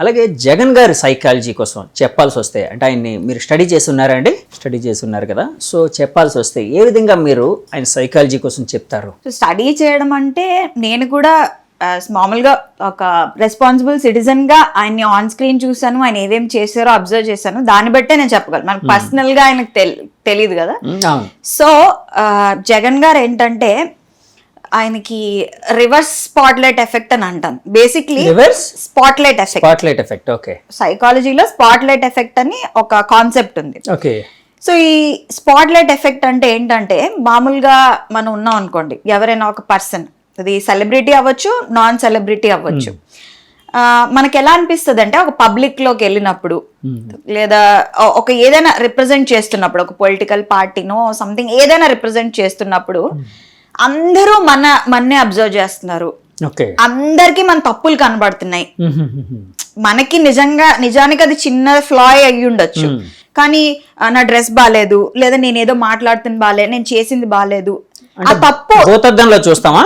అలాగే జగన్ గారి సైకాలజీ కోసం చెప్పాల్సి వస్తే అంటే ఆయన్ని మీరు స్టడీ చేసి ఉన్నారండి, స్టడీ చేసి ఉన్నారు కదా, సో చెప్పాల్సి వస్తే ఏ విధంగా మీరు ఆయన సైకాలజీ కోసం చెప్తారు? స్టడీ చేయడం అంటే నేను కూడా మామూలుగా ఒక రెస్పాన్సిబుల్ సిటిజన్ గా ఆయన్ని ఆన్ స్క్రీన్ చూసాను, ఆయన ఏమేం చేశారో అబ్జర్వ్ చేశాను, దాన్ని బట్టే నేను చెప్పగలను. మనకు పర్సనల్ గా ఆయనకు తెలియదు కదా. సో జగన్ గారు ఏంటంటే ఆయనకి రివర్స్ స్పాట్లైట్ ఎఫెక్ట్ అని అంటాను. Basically reverse spotlight effect, spotlight effect. Okay, సైకాలజీలో స్పాట్లైట్ ఎఫెక్ట్ అని ఒక కాన్సెప్ట్ ఉంది. ఓకే, సో ఈ స్పాట్లైట్ ఎఫెక్ట్ అంటే ఏంటంటే మామూలుగా మనం ఉన్నాం అనుకోండి, ఎవరైనా ఒక పర్సన్, అది సెలబ్రిటీ అవ్వచ్చు, నాన్ సెలబ్రిటీ అవ్వచ్చు, మనకి ఎలా అనిపిస్తుంది అంటే ఒక పబ్లిక్ లోకి వెళ్ళినప్పుడు లేదా ఒక ఏదైనా రిప్రజెంట్ చేస్తున్నప్పుడు, ఒక పొలిటికల్ పార్టీనో సంథింగ్ ఏదైనా రిప్రజెంట్ చేస్తున్నప్పుడు అందరూ మన్నే అబ్జర్వ్ చేస్తున్నారు, అందరికి మన తప్పులు కనబడుతున్నాయి. మనకి నిజానికి అది చిన్న ఫ్లాయ్ అయ్యి ఉండొచ్చు, కానీ నా డ్రెస్ బాగాలేదు, లేదా నేనేదో మాట్లాడుతున్న బాగాలేదు, నేను చేసింది బాగాలేదు, ఆ తప్పు భూతద్దంలో చూస్తామా,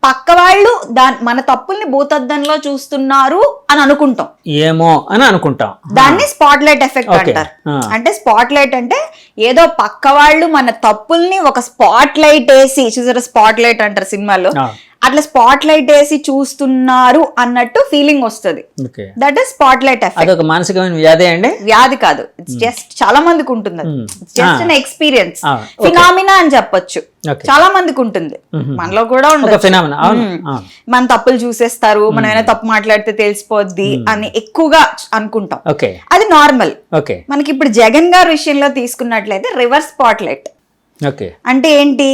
పక్క వాళ్ళు మన తప్పుల్ని భూతద్దంలో చూస్తున్నారు అని అనుకుంటాం, ఏమో అని అనుకుంటాం. దాన్ని స్పాట్లైట్ ఎఫెక్ట్ అంటారు. అంటే స్పాట్లైట్ అంటే ఏదో పక్క వాళ్ళు మన తప్పుల్ని ఒక స్పాట్ లైట్ వేసి, చూసారా స్పాట్ లైట్ అంటారు సినిమాలో, అట్లా స్పాట్ లైట్ వేసి చూస్తున్నారు అన్నట్టు ఫీలింగ్ వస్తుంది. That is spot light effect. అదొక మానసికమైన వ్యాధి అండి? వ్యాధి కాదు, ఇట్స్ జస్ట్ చాలా మందికి ఉంటుంది, జస్ట్ అన్ ఎక్స్పీరియన్స్, ఫినామినా అని చెప్పొచ్చు. చాలా మందికి ఉంటుంది, మనలో కూడా ఉంటుంది. మన తప్పులు చూసేస్తారు, మనం ఏమైనా తప్పు మాట్లాడితే తెలిసిపోద్ది అని ఎక్కువగా అనుకుంటాం, అది నార్మల్. మనకి ఇప్పుడు జగన్ గారి విషయంలో తీసుకున్నట్లయితే రివర్స్ స్పాట్ లైట్ అంటే ఏంటి,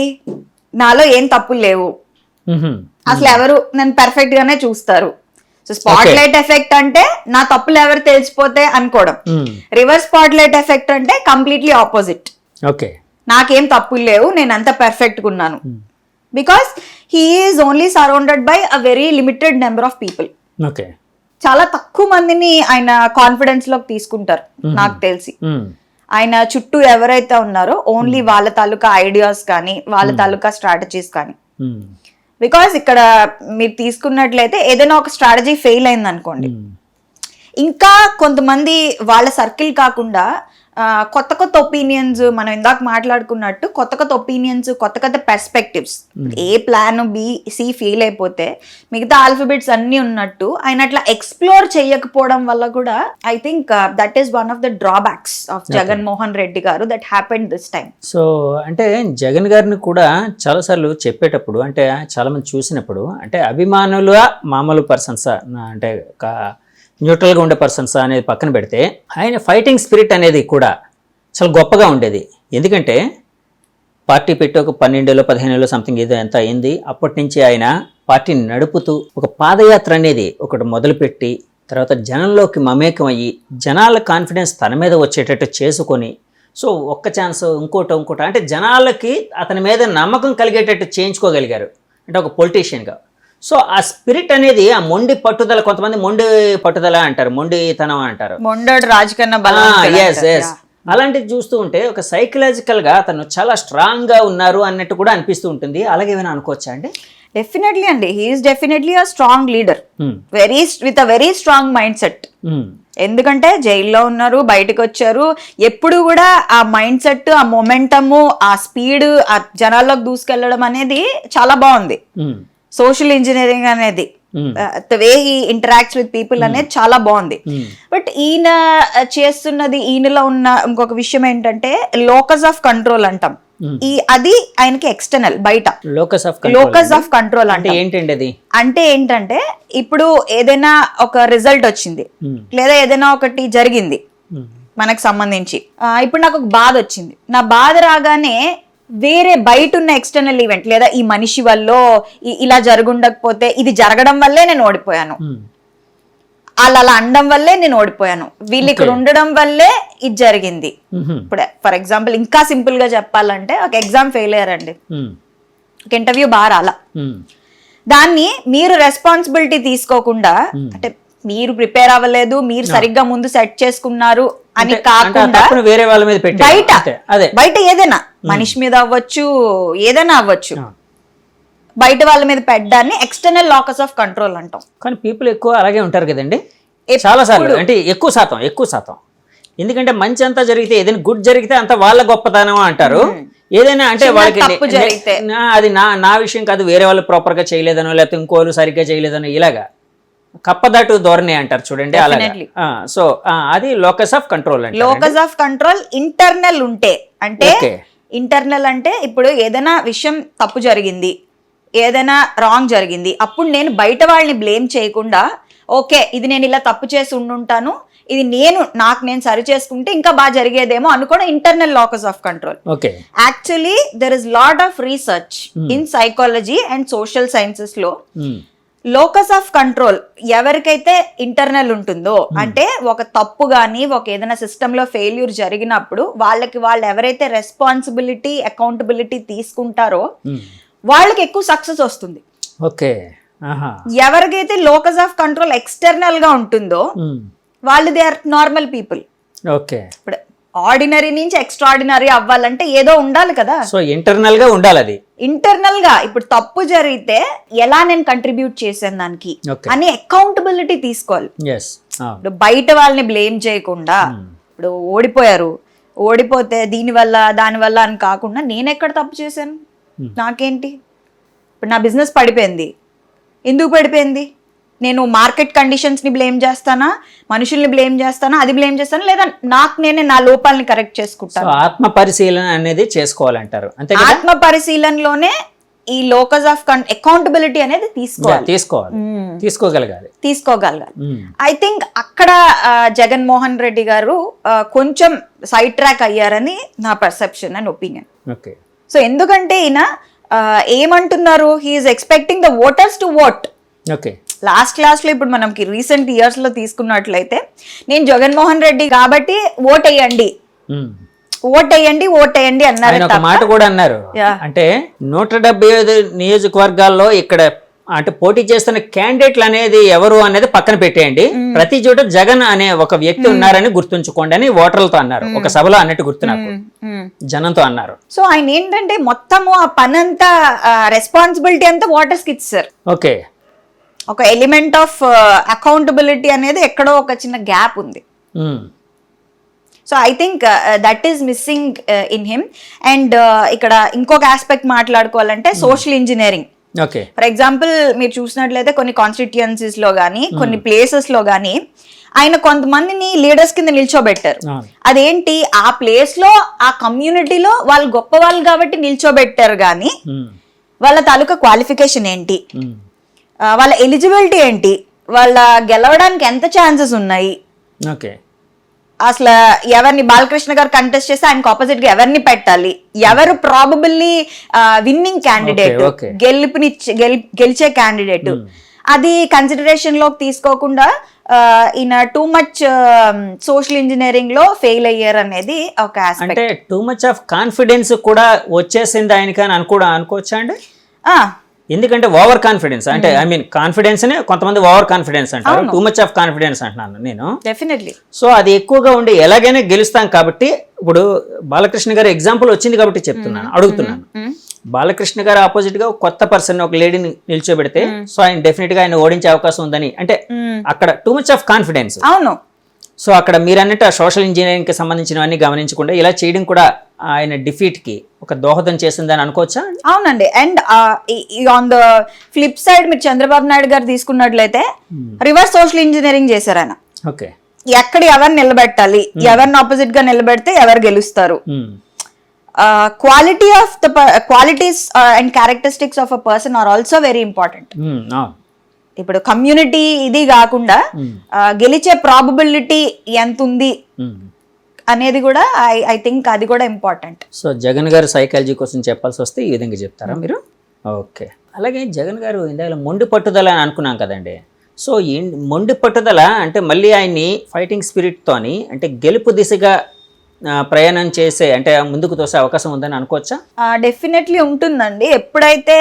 నాలో ఏం తప్పులు లేవు, అసలు ఎవరు నన్ను పర్ఫెక్ట్ గానే చూస్తారు. సో స్పాట్ లైట్ ఎఫెక్ట్ అంటే నా తప్పులు ఎవరు తెలిసిపోతే అనుకోవడం. రివర్స్ స్పాట్ లైట్ ఎఫెక్ట్ అంటే కంప్లీట్లీ ఆపోజిట్, నాకేం తప్పులు లేవు, నేను అంత పర్ఫెక్ట్ గా ఉన్నాను. Because he is only surrounded by a very limited number of people. చాలా తక్కువ మందిని ఆయన కాన్ఫిడెన్స్ లోకి తీసుకుంటారు నాకు తెలిసి. ఆయన చుట్టూ ఎవరైతే ఉన్నారో ఓన్లీ వాళ్ళ తాలూకా ఐడియాస్ కానీ వాళ్ళ తాలూకా స్ట్రాటజీస్ కానీ. బికాస్ ఇక్కడ మీరు తీసుకున్నట్లయితే ఏదైనా ఒక స్ట్రాటజీ ఫెయిల్ అయింది అనుకోండి, ఇంకా కొంతమంది వాళ్ళ సర్కిల్ కాకుండా కొత్త కొత్త ఒపీనియన్స్, మనం ఇందాక మాట్లాడుకున్నట్టు కొత్త కొత్త ఒపీనియన్స్, కొత్త కొత్త పర్స్పెక్టివ్స్, ఏ ప్లాన్ బి సి ఫెయిల్ అయిపోతే మిగతా ఆల్ఫాబెట్స్ అన్ని ఉన్నట్టు ఆయన అట్లా ఎక్స్ప్లోర్ చేయకపోవడం వల్ల కూడా I think that is one of the drawbacks of Jaganmohan Reddy గారు that happened this time. So అంటే జగన్ గారిని కూడా చాలాసార్లు చెప్పేటప్పుడు, అంటే చాలా మంది చూసినప్పుడు, అంటే అభిమానులు మామూలు పర్సన్స్ అంటే న్యూట్రల్గా ఉండే పర్సన్స్ అనేది పక్కన పెడితే ఆయన ఫైటింగ్ స్పిరిట్ అనేది కూడా చాలా గొప్పగా ఉండేది. ఎందుకంటే పార్టీ పెట్టి ఒక 12-15 సంథింగ్ ఏదో ఎంత అయింది, అప్పటి నుంచి ఆయన పార్టీని నడుపుతూ ఒక పాదయాత్ర అనేది ఒకటి మొదలుపెట్టి తర్వాత జనంలోకి మమేకం అయ్యి జనాల కాన్ఫిడెన్స్ తన మీద వచ్చేటట్టు చేసుకొని, సో ఒక్క ఛాన్స్ ఇంకోటి అంటే జనాలకి అతని మీద నమ్మకం కలిగేటట్టు చేయించుకోగలిగారు, అంటే ఒక పొలిటీషియన్గా. సో ఆ స్పిరిట్ అనేది, ఆ మొండి పట్టుదల, కొంతమంది మొండి పట్టుదల అంటారు, మొండితనం అంటారు, అలాంటిది చూస్తూ ఉంటే ఒక సైకలాజికల్ గా అతను చాలా స్ట్రాంగ్ గా ఉన్నారు అన్నట్టు కూడా అనిపిస్తూ ఉంటుంది. అలాగే ఏమైనా అనుకోవచ్చా అండి? డెఫినెట్లీ అండి, he's definitely a strong leader, with a very strong mind set. ఎందుకంటే జైల్లో ఉన్నారు, బయటకు వచ్చారు, ఎప్పుడు కూడా ఆ మైండ్ సెట్, ఆ మొమెంటము, ఆ స్పీడ్, ఆ జనాల్లోకి దూసుకెళ్లడం అనేది చాలా బాగుంది. సోషల్ ఇంజనీరింగ్ అనేది, the way he interacts with people అనేది చాలా బాగుంది. బట్ ఈయన చేస్తున్నది, ఈయనలో ఉన్న ఇంకొక విషయం ఏంటంటే లోకస్ ఆఫ్ కంట్రోల్ అంటాం. అది ఆయనకి ఎక్స్టర్నల్, బయట లోకస్ ఆఫ్ కంట్రోల్ అంటే ఏంటంటే, అంటే ఏంటంటే ఇప్పుడు ఏదైనా ఒక రిజల్ట్ వచ్చింది, లేదా ఏదైనా ఒకటి జరిగింది మనకు సంబంధించి, ఇప్పుడు నాకు ఒక బాధ వచ్చింది, నా బాధ రాగానే వేరే బయట ఉన్న ఎక్స్టర్నల్ ఈవెంట్, లేదా ఈ మనిషి వల్ల ఇలా జరుగుండకపోతే, ఇది జరగడం వల్లే నేను ఓడిపోయాను, వాళ్ళు అలా అనడం వల్లే నేను ఓడిపోయాను, వీళ్ళు ఇక్కడ ఉండడం వల్లే ఇది జరిగింది. ఇప్పుడు ఫర్ ఎగ్జాంపుల్ ఇంకా సింపుల్ గా చెప్పాలంటే, ఒక ఎగ్జామ్ ఫెయిల్ అయ్యారండి, ఒక ఇంటర్వ్యూ బాగా రాలా, దాన్ని మీరు రెస్పాన్సిబిలిటీ తీసుకోకుండా, అంటే మీరు ప్రిపేర్ అవ్వలేదు, మీరు సరిగ్గా ముందు సెట్ చేసుకున్నారు అని కాకుండా వేరే వాళ్ళ మీద బయట ఏదైనా మనిషి మీద అవ్వచ్చు, ఏదైనా అవ్వచ్చు, బయట వాళ్ళ మీద పెట్టడాన్ని ఎక్స్టర్నల్ లాకస్ ఆఫ్ కంట్రోల్ అంటాం. కానీ పీపుల్ ఎక్కువ అలాగే ఉంటారు కదండి. చాలా సార్లు అంటే ఎక్కువ శాతం ఎందుకంటే మంచి అంతా జరిగితే ఏదైనా గుడ్ జరిగితే అంత వాళ్ళ గొప్పతనం అంటారు. ఏదైనా అంటే వాళ్ళకి అది నా విషయం కాదు, వేరే వాళ్ళు ప్రాపర్ గా చేయలేదనో లేకపోతే ఇంకోళ్ళు సరిగ్గా చేయలేదనో ఇలాగా కప్పదాటు ధోరణి అంటారు చూడండి. అలాగే సో అది లోకస్ ఆఫ్ కంట్రోల్ అంటే లోకస్ ఆఫ్ కంట్రోల్ ఇంటర్నల్ ఉంటే అంటే ఇంటర్నల్ అంటే ఇప్పుడు ఏదైనా విషయం తప్పు జరిగింది, ఏదైనా రాంగ్ జరిగింది, అప్పుడు నేను బయట వాళ్ళని బ్లేమ్ చేయకుండా ఓకే ఇది నేను ఇలా తప్పు చేసి ఉండుంటాను, ఇది నేను సరి చేసుకుంటే ఇంకా బాగా జరిగేదేమో అనుకోవడం internal locus of control. Actually there is lot of research in psychology and social sciences లో లోకస్ ఆఫ్ కంట్రోల్ ఎవరికైతే ఇంటర్నల్ ఉంటుందో అంటే ఒక తప్పు కానీ ఒక ఏదైనా సిస్టమ్ లో ఫెయిల్యూర్ జరిగినప్పుడు వాళ్ళు ఎవరైతే రెస్పాన్సిబిలిటీ అకౌంటబిలిటీ తీసుకుంటారో వాళ్ళకి ఎక్కువ సక్సెస్ వస్తుంది. ఓకే. ఎవరికైతే లోకస్ ఆఫ్ కంట్రోల్ ఎక్స్టర్నల్ గా ఉంటుందో వాళ్ళు they are normal people. Okay. ఇప్పుడు ఆర్డినరీ నుంచి ఎక్స్ట్రాడినరీ అవ్వాలంటే ఏదో ఉండాలి కదా. సో ఇంటర్నల్ గా ఉండాలి. అది ఇంటర్నల్ గా ఇప్పుడు తప్పు జరిగితే ఎలా నేను కంట్రిబ్యూట్ చేశాను దానికి అని అకౌంటబిలిటీ తీసుకోవాలి. ఇప్పుడు బయట వాళ్ళని బ్లేమ్ చేయకుండా ఇప్పుడు ఓడిపోతే దానివల్ల అని కాకుండా నేను ఎక్కడ తప్పు చేశాను, నాకేంటి, ఇప్పుడు నా బిజినెస్ పడిపోయింది, ఎందుకు పడిపోయింది, నేను మార్కెట్ కండిషన్స్ ని బ్లేమ్ చేస్తానా, మనుషుల్ని బ్లేమ్ చేస్తానా, అది బ్లేమ్ చేస్తానా, లేదా నేనే నా లోపాలని కరెక్ట్ చేసుకుంటాను. ఆత్మ పరిశీలన అనేది చేసుకోవాలంటారు. అంతే. ఆత్మ పరిశీలనలోనే ఈ లోకస్ ఆఫ్ అకౌంటబిలిటీ అనేది తీసుకోగలగాలి. ఐ థింక్ అక్కడ జగన్మోహన్ రెడ్డి గారు కొంచెం సైడ్ ట్రాక్ అయ్యారని నా పర్సెప్షన్ అండ్ ఒపీనియన్. సో ఎందుకంటే ఈయన ఏమంటున్నారు, he's expecting the voters to vote. Last class లో ఇప్పుడు మనకి రీసెంట్ ఇయర్స్ లో తీసుకున్నట్లయితే నేను జగన్మోహన్ రెడ్డి కాబట్టి ఓటేయండి అన్నారు. ఒక మాట కూడా అన్నారు, అంటే 175 నియోజకవర్గాల్లో ఇక్కడ అంటే పోటీ చేస్తున్న క్యాండిడేట్లు అనేది ఎవరు అనేది పక్కన పెట్టేయండి, ప్రతి చోట జగన్ అనే ఒక వ్యక్తి ఉన్నారని గుర్తుంచుకోండి అని ఓటర్లతో అన్నారు. ఒక సభలో అన్నట్టు గుర్తు నాకు, జనంతో అన్నారు. సో ఆయన ఏంటంటే మొత్తము ఆ పని అంతా రెస్పాన్సిబిలిటీ అంతా ఓటర్స్ కి ఇచ్చారు. ఓకే. ఒక ఎలిమెంట్ ఆఫ్ అకౌంటబిలిటీ అనేది ఎక్కడో ఒక చిన్న గ్యాప్ ఉంది. So I think that is missing in him. And ఇక్కడ ఇంకొక ఆస్పెక్ట్ మాట్లాడుకోవాలంటే సోషల్ ఇంజనీరింగ్. ఫర్ ఎగ్జాంపుల్ మీరు చూసినట్లయితే కొన్ని కాన్స్టిట్యుయెన్సీస్ లో గానీ కొన్ని ప్లేసెస్ లో గానీ ఆయన కొంతమందిని లీడర్స్ కింద నిల్చోబెట్టారు. అదేంటి, ఆ ప్లేస్ లో ఆ కమ్యూనిటీలో వాళ్ళు గొప్ప వాళ్ళు కాబట్టి నిల్చోబెట్టారు, కానీ వాళ్ళ తాలూకా క్వాలిఫికేషన్ ఏంటి, వాళ్ళ ఎలిజిబిలిటీ ఏంటి, వాళ్ళ గెలవడానికి ఎంత ఛాన్సెస్ ఉన్నాయి, అసలు ఎవరిని బాలకృష్ణ గారు కంటెస్ట్ చేస్తే ఆయనకు ఆపోజిట్ గా ఎవరిని పెట్టాలి, ఎవరు ప్రాబబుల్లీ విన్నింగ్ క్యాండిడేట్, గెలిచే క్యాండిడేట్, అది కన్సిడరేషన్ లోకి తీసుకోకుండా ఈయన టూ మచ్ సోషల్ ఇంజనీరింగ్ లో ఫెయిల్ అయ్యారు అనేది ఒక ఆస్పెక్ట్. అంటే టూ మచ్ ఆఫ్ కాన్ఫిడెన్స్ కూడా వచ్చేసింది ఆయనకి అని అనుకోవచ్చా అండి? ఎందుకంటే ఓవర్ కాన్ఫిడెన్స్ అంటే ఐ మీన్ కాన్ఫిడెన్స్ నే కొంతమంది ఓవర్ కాన్ఫిడెన్స్ అంటారు, టూ మచ్ ఆఫ్ కాన్ఫిడెన్స్ అంటున్నాను నేను. డెఫినెట్లీ. సో అది ఎక్కువగా ఉండి ఎలాగైనా గెలుస్తాం కాబట్టి, ఇప్పుడు బాలకృష్ణ గారు ఎగ్జాంపుల్ వచ్చింది కాబట్టి అడుగుతున్నాను. బాలకృష్ణ గారు ఆపోజిట్ గా కొత్త పర్సన్ ఒక లేడీని నిల్చోబెడితే సో ఆయన డెఫినెట్ గా ఆయన ఓడించే అవకాశం ఉందని, అంటే అక్కడ టూ మచ్ ఆఫ్ కాన్ఫిడెన్స్. అవును. సో అక్కడ మీరు అన్నట్టు ఆ సోషల్ ఇంజనీరింగ్ కి సంబంధించినవన్నీ గమనించకుండా ఇలా చేయడం కూడా ఆయన డిఫీట్ కి ఒక దోహదం చేసిందని అనుకోవచ్చా? అవునండి. And on the flip side మీరు చంద్రబాబు నాయుడు గారు తీసుకున్నట్లయితే రివర్స్ సోషల్ ఇంజనీరింగ్ చేశారు ఆయన. ఓకే. ఎక్కడ ఎవరిని నిలబెట్టాలి, ఎవరిని ఆపోజిట్ గా నిలబెడితే ఎవరు గెలుస్తారు, qualities and characteristics of a person are also very important. ఇప్పుడు కమ్యూనిటీ ఇది కాకుండా గెలిచే ప్రాబబిలిటీ ఎంత ఉంది అనేది కూడా ఐ థింక్ అది కూడా ఇంపార్టెంట్. సో జగన్ గారు సైకాలజీ కోసం చెప్పాల్సి వస్తే ఈ విధంగా చెప్తారా మీరు? ఓకే. అలాగే జగన్ గారు ఇందాక మొండి పట్టుదల అని అనుకున్నాం కదండి. సో ఈ మొండి పట్టుదల అంటే మళ్ళీ ఆయన్ని ఫైటింగ్ స్పిరిట్తోని అంటే గెలుపు దిశగా ప్రయాణం చేసే అంటే ముందుకు తోసే అవకాశం ఉందని అనుకోవచ్చా? డెఫినెట్లీ ఉంటుందండి. ఎప్పుడైతే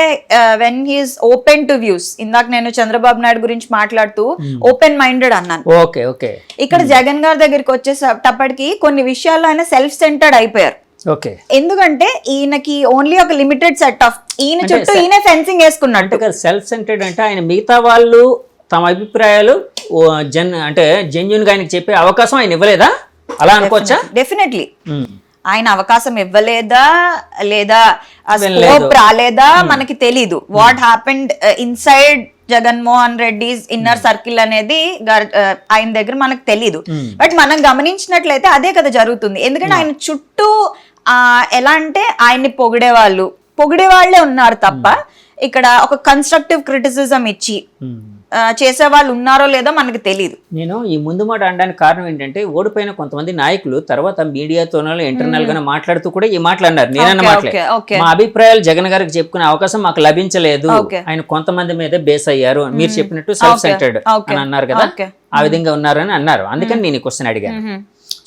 when he's open to views, ఇందాక నేను చంద్రబాబు నాయుడు గురించి మాట్లాడుతూ ఓపెన్ మైండెడ్ అన్నాను. Okay okay. ఇక్కడ జగన్ గారి దగ్గరికి వచ్చేటప్పటికి కొన్ని విషయాల్లో ఆయన సెల్ఫ్ సెంటర్డ్ అయిపోయారు. ఓకే. ఎందుకంటే ఈయనకి ఓన్లీ ఒక లిమిటెడ్ సెట్ ఆఫ్, ఈయన చుట్టూ ఈయన ఫెన్సింగ్ వేసుకున్నట్టు. సెల్ఫ్ సెంటర్డ్ అంటే ఆయన మిగతా వాళ్ళు తమ అభిప్రాయాలు అంటే జెన్యున్ గా ఆయనకి చెప్పే అవకాశం ఆయన ఇవ్వలేదా అలా అనుకోవచ్చా? డెఫినెట్లీ ఆయన అవకాశం ఇవ్వలేదా లేదా స్కోప్ రాలేదా మనకి తెలీదు. What happened inside Jaganmohan Reddy inner circle అనేది ఆయన దగ్గర మనకు తెలీదు. బట్ మనం గమనించినట్లయితే అదే కదా జరుగుతుంది. ఎందుకంటే ఆయన చుట్టూ ఎలా అంటే ఆయన్ని పొగిడే వాళ్ళే ఉన్నారు తప్ప ఇక్కడ ఒక కన్స్ట్రక్టివ్ క్రిటిసిజం ఇచ్చి చేసే వాళ్ళు ఉన్నారో లేదో మనకు తెలియదు. నేను ఈ ముందు మాట అనడానికి కారణం ఏంటంటే ఓడిపోయిన కొంతమంది నాయకులు తర్వాత మీడియాతోనో ఇంటర్నల్ గా మాట్లాడుతూ కూడా ఈ మాట్లాడినారు. నేనన్న మాట్లాడే మా అభిప్రాయాలు జగన్ గారికి చెప్పుకునే అవకాశం మాకు లభించలేదు, ఆయన కొంతమంది మీద బేస్ అయ్యారు, మీరు చెప్పినట్టు సెల్ఫ్ సెంటర్డ్ అని అన్నారు కదా, ఆ విధంగా ఉన్నారని అన్నారు. అందుకని నేను ఈ క్వశ్చన్ అడిగాను.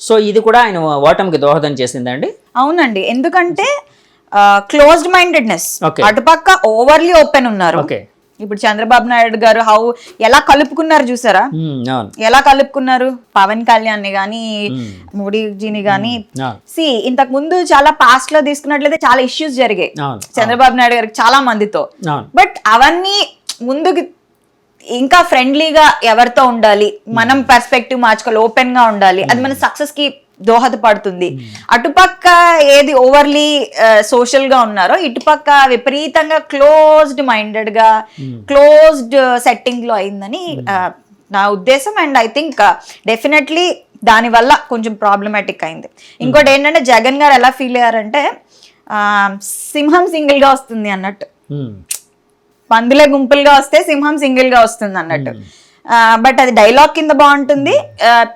సో ఇది కూడా ఆయన ఓటమికి దోహదం చేసిందండి? అవునండి, ఎందుకంటే క్లోజ్డ్ మైండెడ్నెస్, అటుపక్క ఓవర్లీ ఓపెన్ ఉన్నారు. ఇప్పుడు చంద్రబాబు నాయుడు గారు ఎలా కలుపుకున్నారు చూసారా, ఎలా కలుపుకున్నారు పవన్ కళ్యాణ్ ని గానీ మోడీజీని గానీ. ఇంతకు ముందు చాలా పాస్ట్ లో తీసుకున్నట్లయితే చాలా ఇష్యూస్ జరిగాయి చంద్రబాబు నాయుడు గారికి చాలా మందితో. బట్ అవన్నీ ముందుకు ఇంకా ఫ్రెండ్లీగా ఎవరితో ఉండాలి, మనం పర్స్పెక్టివ్ మార్చుకోవాలి, ఓపెన్ గా ఉండాలి, అది మన సక్సెస్ కి దోహదపడుతుంది. అటుపక్క ఏది ఓవర్లీ సోషల్ గా ఉన్నారో ఇటుపక్క విపరీతంగా క్లోజ్డ్ మైండెడ్ గా క్లోజ్డ్ సెట్టింగ్ లో అయిందని నా ఉద్దేశం. అండ్ ఐ థింక్ డెఫినెట్లీ దాని వల్ల కొంచెం ప్రాబ్లమాటిక్ అయింది. ఇంకోటి ఏంటంటే జగన్ గారు ఎలా ఫీల్ అయ్యారంటే సింహం సింగిల్ గా వస్తుంది అన్నట్టు, పందులే గుంపులుగా వస్తే సింహం సింగిల్ గా వస్తుంది అన్నట్టు. బట్ అది డైలాగ్ కింద బాగుంటుంది.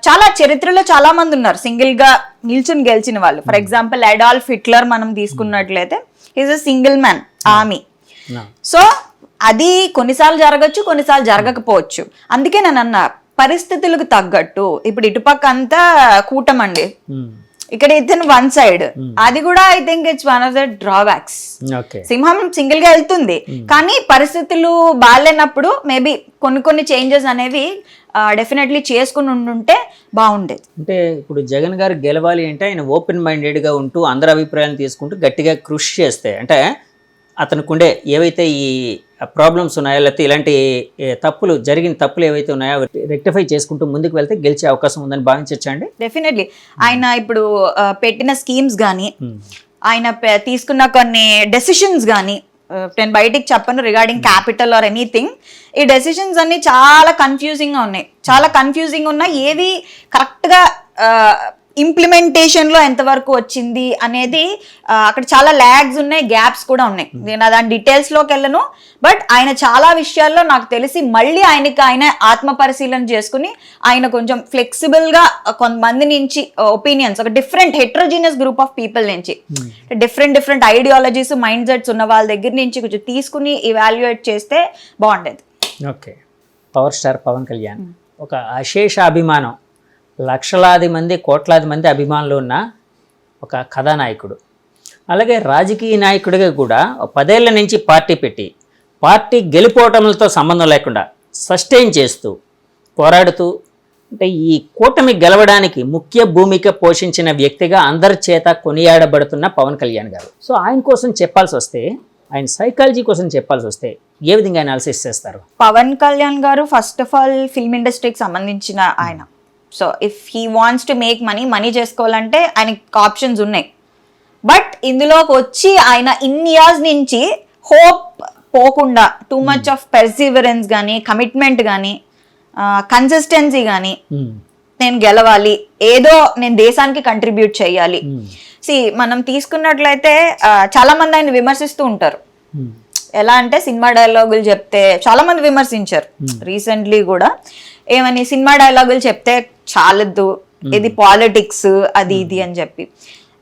చాలా చరిత్రలో చాలా మంది ఉన్నారు సింగిల్ గా నిల్చుని గెలిచిన వాళ్ళు. ఫర్ ఎగ్జాంపుల్ అడాల్ఫ్ హిట్లర్ మనం తీసుకున్నట్లయితే is a single man army. So అది కొన్నిసార్లు జరగచ్చు, కొన్నిసార్లు జరగకపోవచ్చు. అందుకే నేను అన్నా పరిస్థితులకు తగ్గట్టు. ఇప్పుడు ఇటుపక్క అంతా కూటమండి, ఇక్కడ ఇతను వన్ సైడ్, అది కూడా I think it's one of the drawbacks. సింహం సింగిల్ గా వెళ్తుంది కానీ పరిస్థితులు బాగాలేనప్పుడు మేబీ కొన్ని చేంజెస్ అనేవి డెఫినెట్లీ చేసుకుని ఉండుంటే బాగుండేది. అంటే ఇప్పుడు జగన్ గారు గెలవాలి అంటే ఆయన ఓపెన్ మైండెడ్ గా ఉంటూ అందరి అభిప్రాయాలను తీసుకుంటూ గట్టిగా కృషి చేస్తే, అంటే అతనికి ఉండే ఏవైతే ఈ ప్రాబ్లమ్స్ ఉన్నాయో లేకపోతే ఇలాంటి జరిగిన తప్పులు ఏవైతే ఉన్నాయో రెక్టిఫై చేసుకుంటూ ముందుకు వెళ్తే గెలిచే అవకాశం ఉందని భావించచ్చా అండి? డెఫినెట్లీ. ఆయన ఇప్పుడు పెట్టిన స్కీమ్స్ కానీ ఆయన తీసుకున్న కొన్ని డెసిషన్స్ కానీ నేను బయటికి చెప్పను రిగార్డింగ్ క్యాపిటల్ ఆర్ ఎనీథింగ్. ఈ డెసిషన్స్ అన్ని చాలా కన్ఫ్యూజింగ్ గా ఉన్నాయి, చాలా కన్ఫ్యూజింగ్ ఉన్నాయి. ఏవి కరెక్ట్ గా ఇంప్లిమెంటేషన్ లో ఎంతవరకు వచ్చింది అనేది అక్కడ చాలా ల్యాగ్స్ ఉన్నాయి, గ్యాప్స్ కూడా ఉన్నాయి. నేను దాని డీటెయిల్స్ లోకి వెళ్ళను. బట్ ఆయన చాలా విషయాల్లో నాకు తెలిసి మళ్ళీ ఆయన ఆత్మ పరిశీలన చేసుకుని ఆయన కొంచెం ఫ్లెక్సిబుల్ గా కొంతమంది నుంచి ఒపీనియన్స్, ఒక different heterogeneous group of people నుంచి డిఫరెంట్ ఐడియాలజీస్ మైండ్ సెట్స్ ఉన్న వాళ్ళ దగ్గర నుంచి కొంచెం తీసుకుని ఇవాల్యుయేట్ చేస్తే బాగుండేది. Okay. Power star Pawan Kalyan ఒక అశేష అభిమానం, లక్షలాది మంది కోట్లాది మంది అభిమానులు ఉన్న ఒక కథానాయకుడు. అలాగే రాజకీయ నాయకుడిగా కూడా 10 ఏళ్ల నుంచి పార్టీ పెట్టి పార్టీ గెలిపోవటంతో సంబంధం లేకుండా సస్టైన్ చేస్తూ పోరాడుతూ, అంటే ఈ కూటమి గెలవడానికి ముఖ్య భూమిక పోషించిన వ్యక్తిగా అందరి చేత కొనియాడబడుతున్న పవన్ కళ్యాణ్ గారు. సో ఆయన కోసం చెప్పాల్సి వస్తే, ఆయన సైకాలజీ కోసం చెప్పాల్సి వస్తే ఏ విధంగా అనాలిసిస్ చేస్తారు? పవన్ కళ్యాణ్ గారు ఫస్ట్ ఆఫ్ ఆల్ ఫిల్మ్ ఇండస్ట్రీకి సంబంధించిన ఆయన. So if he wants to make money చేసుకోవాలంటే ఆయనకి ఆప్షన్స్ ఉన్నాయి. బట్ ఇందులోకి వచ్చి ఆయన ఇన్ని ఇయర్స్ నుంచి హోప్ పోకుండా టూ మచ్ ఆఫ్ పెర్సివరెన్స్ కానీ కమిట్మెంట్ కానీ కన్సిస్టెన్సీ కానీ నేను గెలవాలి, ఏదో నేను దేశానికి కంట్రిబ్యూట్ చేయాలి. మనం తీసుకున్నట్లయితే చాలా మంది ఆయన విమర్శిస్తూ ఉంటారు. ఎలా అంటే సినిమా డైలాగులు చెప్తే చాలా మంది విమర్శించారు రీసెంట్లీ కూడా. ఏమని సినిమా డైలాగులు చెప్తే చాలద్దు, ఇది పాలిటిక్స్ అది ఇది అని చెప్పి.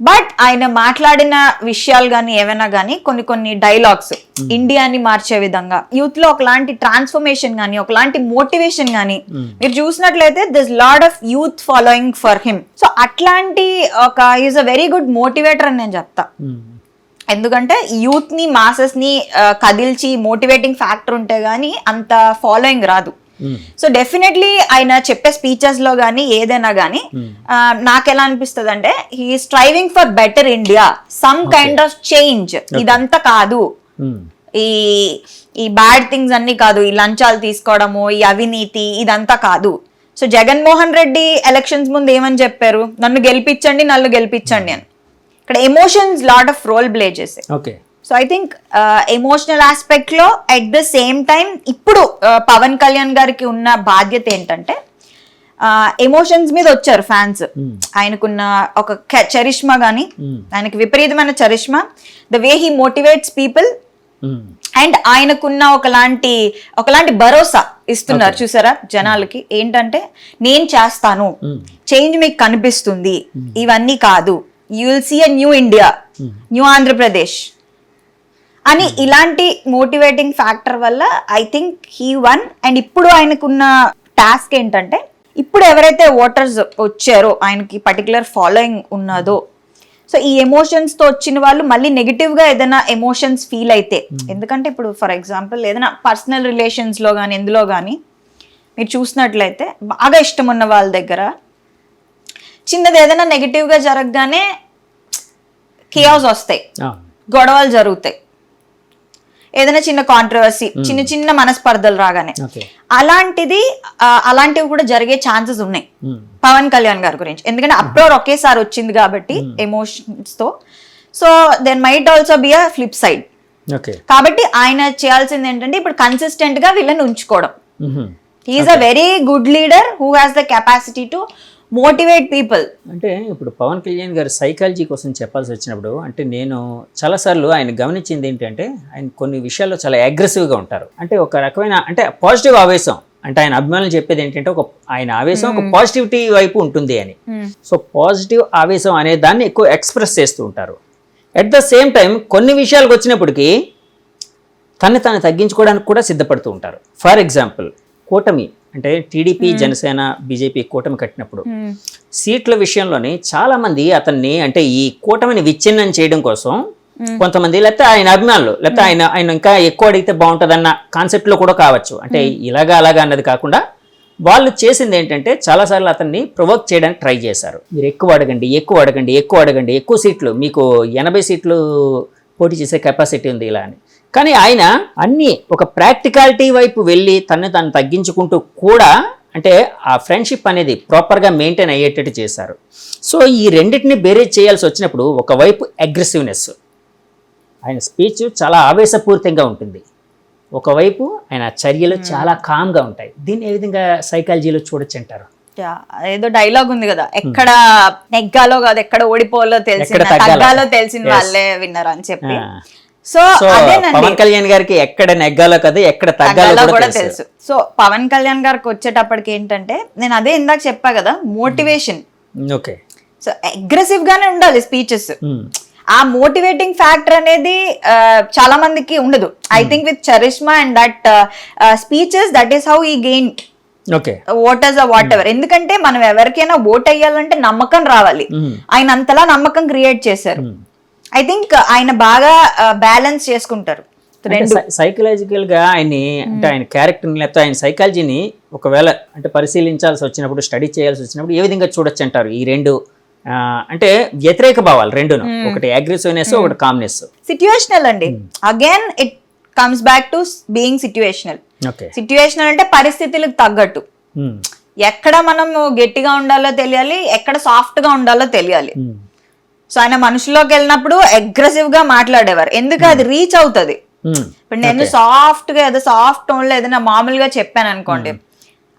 బట్ ఆయన మాట్లాడిన విషయాలు కానీ ఏమైనా కానీ కొన్ని డైలాగ్స్ ఇండియాని మార్చే విధంగా, యూత్ లో ఒకలాంటి ట్రాన్స్ఫర్మేషన్ కానీ ఒకలాంటి మోటివేషన్ కానీ మీరు చూసినట్లయితే this lot of youth following for him. So అట్లాంటి is a very good motivator అని నేను చెప్తా. ఎందుకంటే యూత్ ని మాసెస్ ని కదిల్చి మోటివేటింగ్ ఫ్యాక్టర్ ఉంటే గానీ అంత ఫాలోయింగ్ రాదు. సో డెఫినెట్లీ ఆయన చెప్పే స్పీచెస్ లో గానీ ఏదైనా గానీ నాకు ఎలా అనిపిస్తుంది అంటే he striving for better India, some kind of change. ఇదంతా కాదు, ఈ ఈ బ్యాడ్ థింగ్స్ అన్ని కాదు, ఈ లంచాలు తీసుకోవడము, ఈ అవినీతి ఇదంతా కాదు. సో జగన్మోహన్ రెడ్డి ఎలక్షన్స్ ముందు ఏమని చెప్పారు, నన్ను గెలిపించండి అని. ఇక్కడ emotions lot of role play చేసాయి. Okay. So I think emotional aspect లో అట్ ద సేమ్ టైం ఇప్పుడు పవన్ కళ్యాణ్ గారికి ఉన్న బాధ్యత ఏంటంటే ఎమోషన్స్ మీద వచ్చారు ఫ్యాన్స్. ఆయనకున్న ఒక చరిష్మా గానీ, ఆయనకి విపరీతమైన charisma, the way he motivates people, and ఆయనకున్న ఒకలాంటి భరోసా ఇస్తున్నారు చూసారా జనాలకి. ఏంటంటే నేను చేస్తాను, చేంజ్ మీకు కనిపిస్తుంది, ఇవన్నీ కాదు, you will see a new India, new Andhra Pradesh అని ఇలాంటి మోటివేటింగ్ ఫ్యాక్టర్ వల్ల I think he won. And ఇప్పుడు ఆయనకున్న టాస్క్ ఏంటంటే, ఇప్పుడు ఎవరైతే ఓటర్స్ వచ్చారో, ఆయనకి పర్టికులర్ ఫాలోయింగ్ ఉన్నదో, సో ఈ ఎమోషన్స్ తో వచ్చిన వాళ్ళు మళ్ళీ నెగిటివ్ గా ఏదైనా ఎమోషన్స్ ఫీల్ అయితే, ఎందుకంటే ఇప్పుడు ఫర్ ఎగ్జాంపుల్ ఏదైనా పర్సనల్ రిలేషన్స్ లో కానీ ఎందులో కానీ మీరు చూసినట్లయితే బాగా ఇష్టం ఉన్న వాళ్ళ దగ్గర చిన్నది ఏదైనా నెగిటివ్ గా జరగగానే కేయాస్ వస్తాయి, గొడవలు జరుగుతాయి, ఏదైనా చిన్న కాంట్రవర్సీ, చిన్న మనస్పర్ధలు రాగానే. అలాంటివి కూడా జరిగే ఛాన్సెస్ ఉన్నాయి పవన్ కళ్యాణ్ గారి గురించి. ఎందుకంటే అప్రోర్ ఒకేసారి వచ్చింది కాబట్టి ఎమోషన్స్ తో. So then might also be a flip side. కాబట్టి ఆయన చేయాల్సింది ఏంటంటే ఇప్పుడు కన్సిస్టెంట్ గా వీళ్ళని ఉంచుకోవడం. He's a very good leader who has the capacity to motivate people. అంటే ఇప్పుడు పవన్ కళ్యాణ్ గారు సైకాలజీ కోసం చెప్పాల్సి వచ్చినప్పుడు, అంటే నేను చాలాసార్లు ఆయన గమనించింది ఏంటంటే, ఆయన కొన్ని విషయాల్లో చాలా అగ్రెసివ్గా ఉంటారు. అంటే ఒక రకమైన అంటే పాజిటివ్ ఆవేశం, అంటే ఆయన అభిమానులు చెప్పేది ఏంటంటే ఆయన ఆవేశం ఒక పాజిటివిటీ వైపు ఉంటుంది అని. సో పాజిటివ్ ఆవేశం అనే దాన్ని ఎక్కువ ఎక్స్ప్రెస్ చేస్తూ ఉంటారు. అట్ ద సేమ్ టైం కొన్ని విషయాలకు వచ్చినప్పటికీ తను తగ్గించుకోవడానికి కూడా సిద్ధపడుతూ ఉంటారు. ఫర్ ఎగ్జాంపుల్ కూటమి, అంటే టీడీపీ జనసేన బీజేపీ కూటమి కట్టినప్పుడు సీట్ల విషయంలోనే చాలా మంది అతన్ని, అంటే ఈ కూటమిని విచ్ఛిన్నం చేయడం కోసం కొంతమంది, లేకపోతే ఆయన అభిమానులు, లేకపోతే ఆయన ఇంకా ఎక్కువ అడిగితే బాగుంటుందన్న కాన్సెప్ట్లో కూడా కావచ్చు. అంటే అలాగా అన్నది కాకుండా వాళ్ళు చేసింది ఏంటంటే చాలాసార్లు అతన్ని ప్రొవోక్ చేయడానికి ట్రై చేశారు. మీరు ఎక్కువ అడగండి, ఎక్కువ సీట్లు, మీకు 80 సీట్లు పోటీ చేసే కెపాసిటీ ఉంది ఇలా అని. కానీ ఆయన అన్ని ఒక ప్రాక్టికాలిటీ వైపు వెళ్ళి తను తగ్గించుకుంటూ కూడా, అంటే ఆ ఫ్రెండ్షిప్ అనేది ప్రాపర్గా మెయింటైన్ అయ్యేటట్టు చేశారు. సో ఈ రెండింటిని బేరేజ్ చేయాల్సి వచ్చినప్పుడు ఒకవైపు అగ్రెసివ్నెస్, ఆయన స్పీచ్ చాలా ఆవేశపూరితంగా ఉంటుంది, ఒకవైపు ఆయన చర్యలు చాలా కామ్గా ఉంటాయి. దీన్ని ఏ విధంగా సైకాలజీలో చూడొచ్చు అంటారు? ఏదో డైలాగ్ ఉంది కదా, ఎక్కడ నెగ్గాలో కాదు ఎక్కడ ఓడిపోవాలో తెలిసిన వాళ్ళే విన్నర్ అని చెప్పి. సో పవన్ కళ్యాణ్ గారికి ఎక్కడ నెగ్గాలో కదా ఎక్కడ తగ్గాలో కూడా తెలుసు. సో పవన్ కళ్యాణ్ గారికి వచ్చేటప్పటికి ఏంటంటే, నేను అదే ఇందాక చెప్పా కదా, మోటివేషన్. ఓకే. సో అగ్రెసివ్ గానే ఉండాలి స్పీచెస్. ఆ మోటివేటింగ్ ఫ్యాక్టర్ అనేది చాలా మందికి ఉండదు. I think with charisma and that speeches, that is how he gain voters whatever. ఎందుకంటే మనం ఎవరికైనా ఓట్ అయ్యాలంటే నమ్మకం రావాలి. ఆయన అంతలా నమ్మకం క్రియేట్ చేశారు. ఐ థింక్ ఆయన బాగా బ్యాలెన్స్ చేసుకుంటారు. సైకలాజికల్ గా ఆయన్ని, అంటే ఆయన క్యారెక్టర్ని లేకపోతే ఆయన సైకాలజీని ఒకవేళ అంటే పరిశీలించాల్సి వచ్చినప్పుడు, స్టడీ చేయాల్సి వచ్చినప్పుడు ఏ విధంగా చూడొచ్చు అంటారు? ఈ రెండు అంటే వ్యతిరేక భావాలు రెండును, ఒకటి అగ్రెసివ్నెస్, ఒకటి కామ్నెస్. సిట్యుయేషనల్ అండి. Again it comes back to being situational. Situational అంటే పరిస్థితులకు తగ్గట్టు, ఎక్కడ మనం గట్టిగా ఉండాలో తెలియాలి, ఎక్కడ సాఫ్ట్ గా ఉండాలో తెలియాలి. సో ఆయన మనుషుల్లోకి వెళ్ళినప్పుడు అగ్రెసివ్ గా మాట్లాడేవారు, ఎందుకు అది రీచ్ అవుతుంది. ఇప్పుడు నేను సాఫ్ట్ గా ఏదో సాఫ్ట్ టోన్ లో ఏదైనా మామూలుగా చెప్పాను అనుకోండి,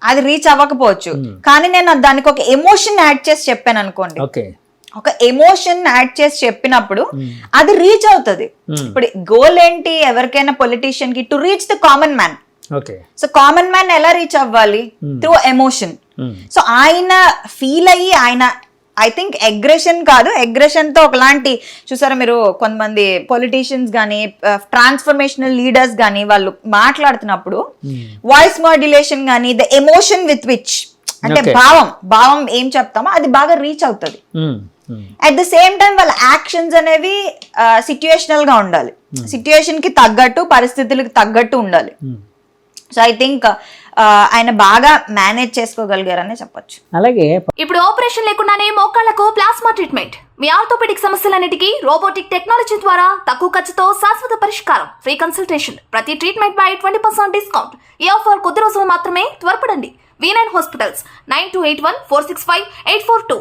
అది రీచ్ అవ్వకపోవచ్చు. కానీ నేను దానికి ఒక ఎమోషన్ యాడ్ చేసి చెప్పాను అనుకోండి, ఒక ఎమోషన్ యాడ్ చేసి చెప్పినప్పుడు అది రీచ్ అవుతుంది. ఇప్పుడు గోల్ ఏంటి ఎవరికైనా పొలిటీషియన్ కి? To reach the common man. So common man ఎలా రీచ్ అవ్వాలి? Through emotion. సో ఆయన ఫీల్ అయ్యి, ఆయన ఐ థింక్ అగ్రెషన్ కాదు, అగ్రెషన్ తో ఒకలాంటి చూసారా మీరు, కొంతమంది పొలిటీషియన్స్ కానీ ట్రాన్స్ఫర్మేషనల్ లీడర్స్ కానీ వాళ్ళు మాట్లాడుతున్నప్పుడు వాయిస్ మాడ్యులేషన్ కానీ ద ఎమోషన్ విత్ విచ్, అంటే భావం ఏం చెప్తామో అది బాగా రీచ్ అవుతుంది. అట్ ద సేమ్ టైం వాళ్ళ యాక్షన్స్ అనేవి సిట్యుయేషనల్ గా ఉండాలి, సిట్యుయేషన్ కి తగ్గట్టు, పరిస్థితులకు తగ్గట్టు ఉండాలి. సో ఐ థింక్ ఆయన బాగా మేనేజ్ చేసుకోగలిగారనే చెప్పొచ్చు. అలాగే ఇప్పుడు ఆపరేషన్ లేకుండానే మోకాళ్లకు ప్లాస్మా ట్రీట్మెంట్, మీ ఆర్థోపెడిక్ సమస్యలన్నిటికీ రోబోటిక్ టెక్నాలజీ ద్వారా తక్కువ ఖర్చుతో శాశ్వత పరిష్కారం, ఫ్రీ కన్సల్టేషన్, ప్రతి ట్రీట్మెంట్ పై 20% డిస్కౌంట్. ఈ ఆఫర్ కొద్ది రోజులు మాత్రమే, త్వరపడండి. V9 hospitals 9281465842.